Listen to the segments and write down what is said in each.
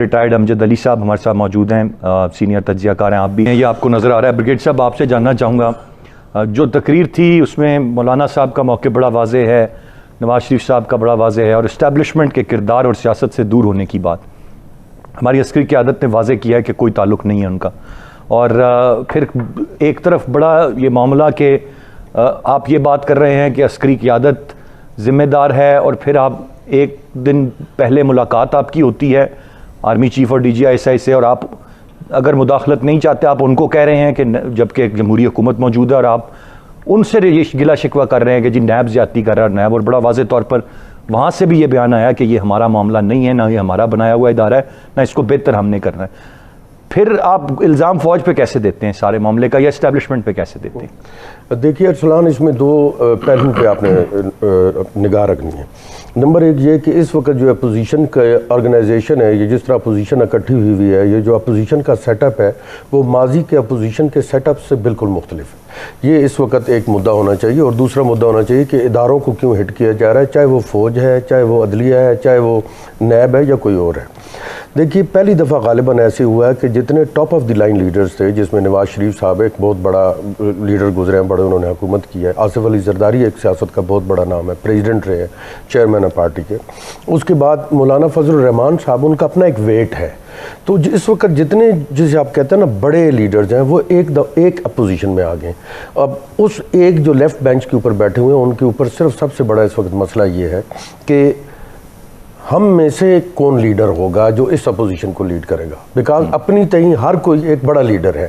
Retired امجد علی صاحب ہمارے ساتھ موجود ہیں، سینئر تجزیہ کار ہیں، آپ بھی ہیں، یہ آپ کو نظر آ رہا ہے۔ بریگیڈ صاحب آپ سے جاننا چاہوں گا، جو تقریر تھی اس میں مولانا صاحب کا موقع بڑا واضح ہے، نواز شریف صاحب کا بڑا واضح ہے، اور اسٹیبلشمنٹ کے کردار اور سیاست سے دور ہونے کی بات ہماری عسکری قیادت نے واضح کیا ہے کہ کوئی تعلق نہیں ہے ان کا۔ اور پھر ایک طرف بڑا یہ معاملہ کہ آپ یہ بات کر رہے ہیں کہ عسکری قیادت ذمہ دار ہے، اور پھر آپ ایک دن پہلے ملاقات آپ کی ہوتی ہے آرمی چیف اور D G I S I سے، اور آپ اگر مداخلت نہیں چاہتے آپ ان کو کہہ رہے ہیں کہ جبکہ ایک جمہوری حکومت موجود ہے، اور آپ ان سے یہ گلا شکوہ کر رہے ہیں کہ جی نیب زیادتی کر رہا ہے نیب، اور بڑا واضح طور پر وہاں سے بھی یہ بیان آیا کہ یہ ہمارا معاملہ نہیں ہے، نہ یہ ہمارا بنایا ہوا ادارہ ہے، نہ اس کو بہتر ہم نے کرنا ہے۔ پھر آپ الزام فوج پہ کیسے دیتے ہیں سارے معاملے کا، یا اسٹیبلشمنٹ پہ کیسے دیتے ہیں؟ دیکھیے ارسلان، اس میں دو پہلو پہ آپ نے نگاہ رکھنی ہے۔ نمبر ایک یہ کہ اس وقت جو اپوزیشن کا آرگنائزیشن ہے، یہ جس طرح اپوزیشن اکٹھی ہوئی ہے، یہ جو اپوزیشن کا سیٹ اپ ہے وہ ماضی کے اپوزیشن کے سیٹ اپ سے بالکل مختلف ہے۔ یہ اس وقت ایک مدعا ہونا چاہیے، اور دوسرا مدعا ہونا چاہیے کہ اداروں کو کیوں ہٹ کیا جا رہا ہے، چاہے وہ فوج ہے، چاہے وہ عدلیہ ہے، چاہے وہ نیب ہے یا کوئی اور ہے۔ دیکھیے پہلی دفعہ غالباً ایسے ہوا ہے کہ جتنے top of the line leaders تھے، جس میں نواز شریف صاحب ایک بہت بڑا لیڈر گزرے ہیں، بڑے انہوں نے حکومت کی ہے، آصف علی زرداری ایک سیاست کا بہت بڑا نام ہے، پریزیڈنٹ رہے ہیں، چیئرمین ہے پارٹی کے، اس کے بعد مولانا فضل الرحمان صاحب، ان کا اپنا ایک ویٹ ہے۔ تو اس وقت جتنے جسے آپ کہتے ہیں نا بڑے لیڈرز ہیں، وہ ایک اپوزیشن میں آ گئے۔ اب اس ایک جو لیفٹ بینچ کے اوپر بیٹھے ہوئے ہیں، ان کے اوپر صرف سب سے بڑا اس وقت مسئلہ یہ ہے کہ ہم میں سے کون لیڈر ہوگا جو اس اپوزیشن کو لیڈ کرے گا، بیکاز اپنی تئیں ہر کوئی ایک بڑا لیڈر ہے۔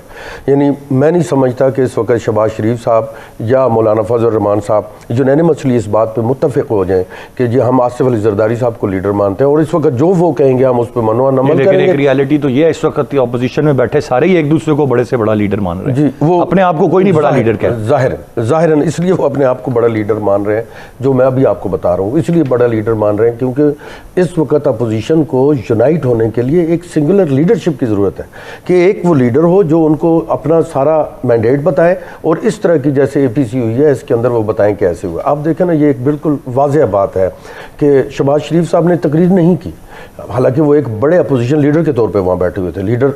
یعنی میں نہیں سمجھتا کہ اس وقت شہباز شریف صاحب یا مولانا فضل الرحمان صاحب یونینیمسلی اس بات پہ متفق ہو جائیں کہ جی ہم آصف علی زرداری صاحب کو لیڈر مانتے ہیں، اور اس وقت جو وہ کہیں گے ہم اس پہ منو عمل کریں گے۔ لیکن ایک ریالٹی تو یہ ہے اس وقت اپوزیشن میں بیٹھے سارے ہی ایک دوسرے کو بڑے سے بڑا لیڈر مان رہے ہیں، جی وہ اپنے آپ کو کوئی نہیں بڑا لیڈر کہتے، ظاہراً اس لیے وہ اپنے آپ کو بڑا لیڈر مان رہے ہیں، جو میں ابھی آپ کو بتا رہا ہوں، اس لیے بڑا لیڈر مان رہے ہیں کیونکہ اس وقت اپوزیشن کو یونائٹ ہونے کے لیے ایک سنگولر لیڈرشپ کی ضرورت ہے، کہ ایک وہ لیڈر ہو جو ان کو اپنا سارا مینڈیٹ بتائے، اور اس طرح کی جیسے اے پی سی ہوئی ہے اس کے اندر وہ بتائیں کیسے ہوا۔ آپ دیکھیں نا، یہ ایک بالکل واضح بات ہے کہ شہباز شریف صاحب نے تقریر نہیں کی، حالانکہ وہ ایک بڑے اپوزیشن لیڈر کے طور پہ وہاں بیٹھے ہوئے تھے۔ لیڈر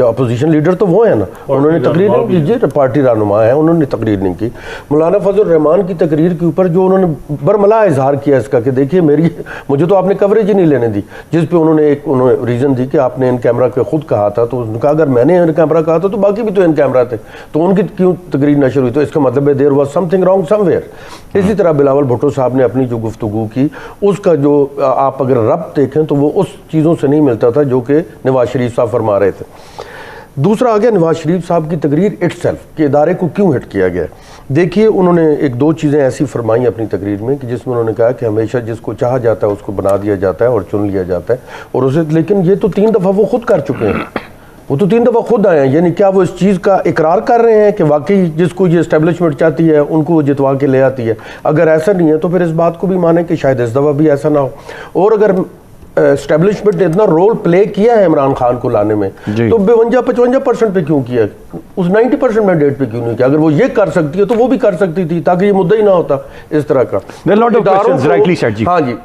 اپوزیشن لیڈر تو وہ ہیں نا، انہوں نے تقریر نہیں کی، پارٹی رہنما ہیں، انہوں نے تقریر نہیں کی۔ مولانا فضل الرحمان کی تقریر کے اوپر جو انہوں نے برملا اظہار کیا اس کا کہ دیکھیے مجھے تو آپ نے کوریج ہی نہیں لینے دی، جس پہ انہوں نے ریزن دی کہ آپ نے ان کیمرہ کے خود کہا تھا، تو انہوں نے کہا اگر میں نے ان کیمرہ کہا تھا تو باقی بھی تو ان کیمرہ تھے، تو ان کی کیوں تقریر نشر ہوئی؟ تو اس کا مطلب ہے there was some thing wrong some where. اسی طرح بلاول بھٹو صاحب نے اپنی جو گفتگو کی، اس کا جو آپ اگر ربط دیکھیں تو وہ اس چیزوں سے نہیں ملتا تھا جو کہ نواز شریف صاحب فرما رہے تھے۔ دوسرا آ گیا نواز شریف صاحب کی تقریر اٹ سیلف کہ ادارے کو کیوں ہٹ کیا گیا۔ دیکھیے انہوں نے ایک دو چیزیں ایسی فرمائی اپنی تقریر میں کہ جس میں انہوں نے کہا کہ ہمیشہ جس کو چاہا جاتا ہے اس کو بنا دیا جاتا ہے اور چن لیا جاتا ہے، اور اسے لیکن یہ تو 3 دفعہ وہ خود کر چکے ہیں، وہ تو 3 دفعہ خود آئے ہیں۔ یعنی کیا وہ اس چیز کا اقرار کر رہے ہیں کہ واقعی جس کو یہ اسٹیبلشمنٹ چاہتی ہے ان کو وہ جتوا کے لے آتی ہے؟ اگر ایسا نہیں ہے تو پھر اس بات کو بھی مانیں کہ شاید اس دفعہ بھی ایسا نہ ہو۔ اور اگر اسٹیبلشمنٹ نے اتنا رول پلے کیا ہے عمران خان کو لانے میں، تو 52-55% پہ کیوں کیا، اس 90% مینڈیٹ پہ کیوں نہیں کیا؟ اگر وہ یہ کر سکتی ہے تو وہ بھی کر سکتی تھی، تاکہ یہ مدعا ہی نہ ہوتا اس طرح کا۔ ہاں جی،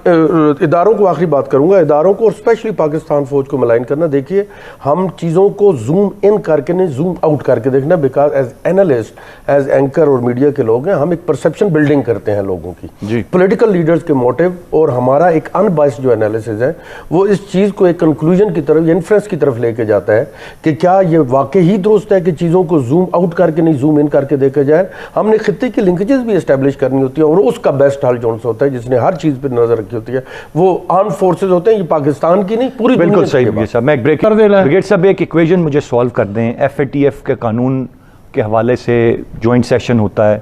اداروں کو آخری بات کروں گا، اداروں کو اور اسپیشلی پاکستان فوج کو ملائن کرنا۔ دیکھیے ہم چیزوں کو زوم ان کر کے نہیں، زوم آؤٹ کر کے دیکھنا، because as analyst, as anchor اور میڈیا کے لوگ ہیں، ہم ایک پرسیپشن بلڈنگ کرتے ہیں لوگوں کی، پولیٹیکل لیڈرز کے موٹیو، اور ہمارا ایک ان بائسڈ جو انالیسز ہے وہ اس چیز کو ایک کنکلوژن کی طرف، انفرنس کی طرف لے کے جاتا ہے کہ کیا یہ واقعی درست ہے کہ چیزوں کو زوم آؤٹ کر کے نہیں زوم ان کر کے دیکھا جائے۔ ہم نے خطے کی لنکیجز بھی اسٹیبلش کرنی ہوتی ہے، اور اس کا بیسٹ حل جون سے ہوتا ہے جس نے ہر چیز پہ نظر رکھی ہوتی ہے، وہ آرم فورسز ہوتے ہیں، یہ پاکستان کی نہیں پوری دنیا کی۔ بالکل صحیح صاحب، میں ایک بریک کر دینا۔ بریگیڈ صاحب ایک ایکویژن مجھے سولو کر دیں، ایف اے ٹی ایف کے قانون کے حوالے سے جوائنٹ سیشن ہوتا ہے،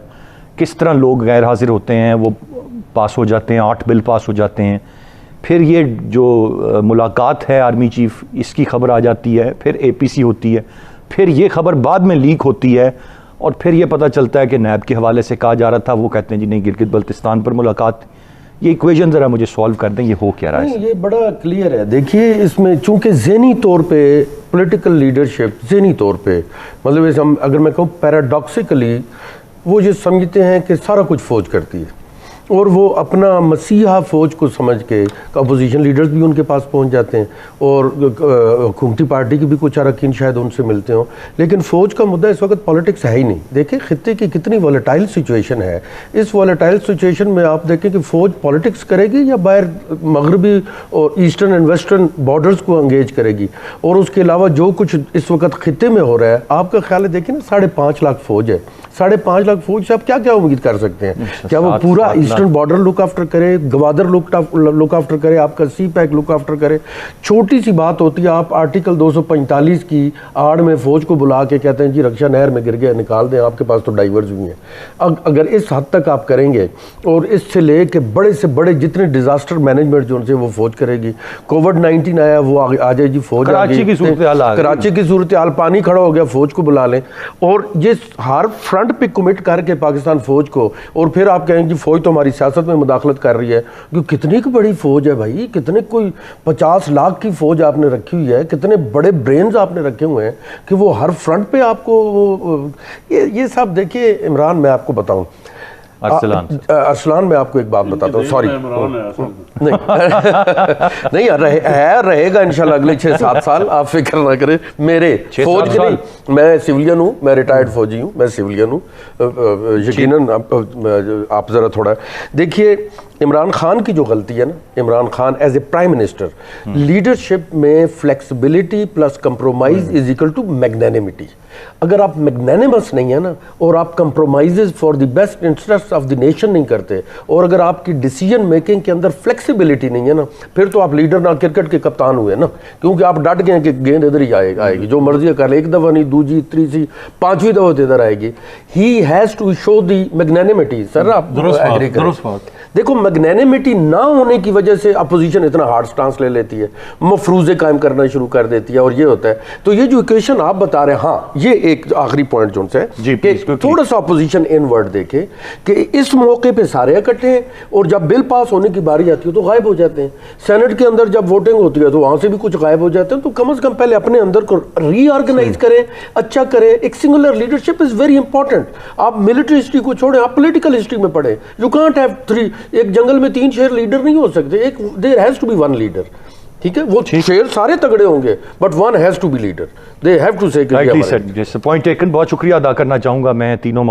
کس طرح لوگ غیر حاضر ہوتے ہیں، وہ پاس ہو جاتے ہیں، 8 بل پاس ہو جاتے ہیں، پھر یہ جو ملاقات ہے آرمی چیف، اس کی خبر آ جاتی ہے، پھر اے پی سی ہوتی ہے، پھر یہ خبر بعد میں لیک ہوتی ہے، اور پھر یہ پتہ چلتا ہے کہ نیب کے حوالے سے کہا جا رہا تھا، وہ کہتے ہیں جی نہیں گلگت بلتستان پر ملاقات۔ یہ ایکویژن ذرا مجھے سولو کر دیں، یہ ہو کیا رہا ہے؟ یہ بڑا کلیئر ہے۔ دیکھیے اس میں چونکہ ذہنی طور پہ پولیٹیکل لیڈرشپ، ذہنی طور پہ مطلب اگر میں کہوں پیراڈاکسیکلی، وہ یہ سمجھتے ہیں کہ سارا کچھ فوج کرتی ہے، اور وہ اپنا مسیحا فوج کو سمجھ کے اپوزیشن لیڈرز بھی ان کے پاس پہنچ جاتے ہیں اور حکومتی پارٹی کے بھی کچھ اراکین شاید ان سے ملتے ہوں، لیکن فوج کا مدعا اس وقت پالیٹکس ہے ہی نہیں۔ دیکھیں خطے کی کتنی والیٹائل سچویشن ہے، اس والیٹائل سچویشن میں آپ دیکھیں کہ فوج پالیٹکس کرے گی یا باہر مغربی اور ایسٹرن اینڈ ویسٹرن بارڈرز کو انگیج کرے گی، اور اس کے علاوہ جو کچھ اس وقت خطے میں ہو رہا ہے آپ کا خیال ہے دیکھیں نا 5.5 لاکھ فوج ہے، 5.5 لاکھ فوج سے آپ کیا کیا امید کر سکتے ہیں؟ کیا وہ پورا ایسٹرن بارڈر لک آفٹر کرے، گوادر لک آفٹر کرے، آپ کا سی پیک لک آفٹر کرے؟ چھوٹی سی بات ہوتی ہے، آپ آرٹیکل 245 کی آڑ میں فوج کو بلا کے کہتے ہیں جی رکشا نہر میں گر گیا نکال دیں، آپ کے پاس تو ڈائیورز ہوئی ہیں۔ اگر اس حد تک آپ کریں گے اور اس سے لے کے بڑے سے بڑے جتنے ڈیزاسٹر مینجمنٹ جو ان سے وہ فوج کرے گی، کووڈ-19 آیا وہ آ جائے جی فوج، کراچی کی صورتحال آ گئی، کراچی کی صورتحال، پانی کھڑا ہو گیا فوج کو بلا لیں، اور یہ ہر فرنٹ پہ کمٹ کر کے پاکستان فوج کو، اور پھر آپ کہیں جی فوج تو ہماری سیاست میں مداخلت کر رہی ہے۔ کتنی کی بڑی فوج ہے بھائی، کتنے کوئی 50 لاکھ کی فوج آپ نے رکھی ہوئی ہے، کتنے بڑے برینز آپ نے رکھے ہوئے ہیں کہ وہ ہر فرنٹ پہ آپ کو یہ سب دیکھیے۔ عمران میں آپ کو بتاؤں، ارسلان میں آپ کو ایک بات بتاتا ہوں، سوری نہیں رہے گا انشاءاللہ اگلے 6-7 سال، آپ فکر نہ کریں، میرے فوج کے نہیں، میں سیولین ہوں، میں ریٹائرڈ فوجی ہوں، میں سیولین ہوں یقیناً۔ آپ ذرا تھوڑا دیکھیے عمران خان کی جو غلطی ہے نا، Imran Khan as a prime minister leadership میں flexibility plus compromise is equal to magnanimity. اگر آپ میگنینیمس نہیں ہیں نا، اور آپ compromises for the best interest of the nation نہیں کرتے، اور اگر آپ کی ڈیسیجن میکنگ کے اندر فلیکسیبلٹی نہیں ہے نا، پھر تو آپ لیڈر نہ کرکٹ کے کپتان ہوئے نا، کیونکہ آپ ڈٹ گئے کہ گیند ادھر ہی آئے گی، جو مرضی کر لے، ایک دفعہ نہیں، دوسری تیسری 5ویں دفعہ ادھر آئے گی۔ ہی ہیز ٹو شو دی میگنینیمٹی۔ سر آپ ایگری کریں، دیکھو میگنینیمٹی نہ ہونے کی وجہ سے اپوزیشن اتنا ہارڈ سٹانس لے لیتی ہے، مفروضے قائم کرنا شروع کر دیتی ہے، اور یہ ہوتا ہے۔ تو یہ جو ایکویشن آپ بتا رہے ہیں، ہاں یہ ایک آخری پوائنٹ جو سے کہ تھوڑا سا اپوزیشن ان ورڈ دیکھے کہ اس موقع پہ سارے اکٹھے ہیں، اور جب بل پاس ہونے کی باری آتی ہے تو غائب ہو جاتے ہیں۔ سینٹ کے اندر جب ووٹنگ ہوتی ہے تو وہاں سے بھی کچھ غائب ہو جاتے ہیں۔ تو کم از کم پہلے اپنے اندر کو ری آرگنائز کریں، اچھا کریں۔ ایک singular leadership is very important. آپ ملٹری ہسٹری کو چھوڑیں، آپ پولیٹیکل ہسٹری میں پڑھیں۔ یو کانٹ ہیو 3، ایک جنگل میں 3 شیر لیڈر نہیں ہو سکتے، ایک there has to be 1 leader, ٹھیک ہے؟ وہ شیر سارے تگڑے ہوں گے but 1 has to be leader, they have to say. Point taken, بہت شکریہ ادا کرنا چاہوں گا میں تینوں